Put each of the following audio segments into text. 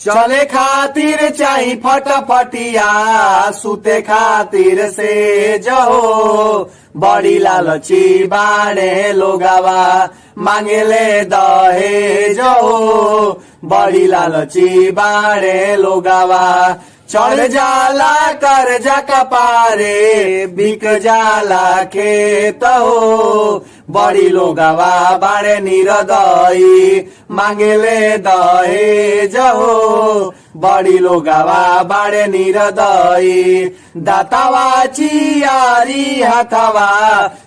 चले खातिर चाही फटफटिया, सुते खातिर से जहो। बड़ी लालची बाड़े लोगावा, मांगेले दहेज हो। बड़ी लालची बाड़े लोगावा, चढ़ जाला कर्जा कपारे, बिक जाला खेत हो। बड़ी लोगावा बाड़े निरदई, मांगेले दहेज हो। बड़ी लोगावा बाड़े निरदई, दातावा चियारी हाथावा,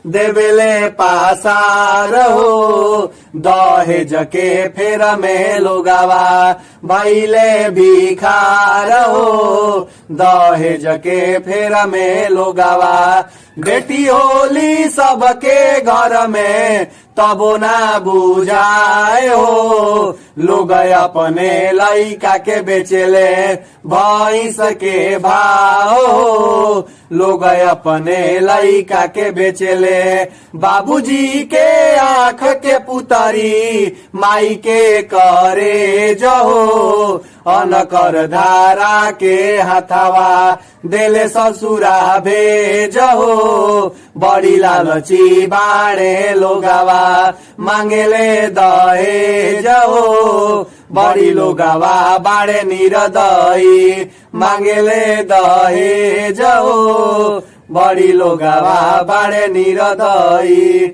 देवेले पासार हो। दहेज के फेर में लोगावा, भइले भिखार हो। दहेज के फेर में लोगावा, बेटी होली सबके घर में, तबो ना बुझाए हो। लोग अपने लइका के बेचेले भैंस के भाव हो। लोग अपने लइका के बेचेले बाबूजी के आँख के पुतरी, माई के करे जहो। अनकर धारा के हाथावा, देले ससुरा भेज हो। बड़ी लालची बाड़े लोगावा, मांगेले दहेज हो। बड़ी लोगावा बाड़े निरदई, मांगेले दहेज हो। बड़ी लोगावा बाड़े निरदई।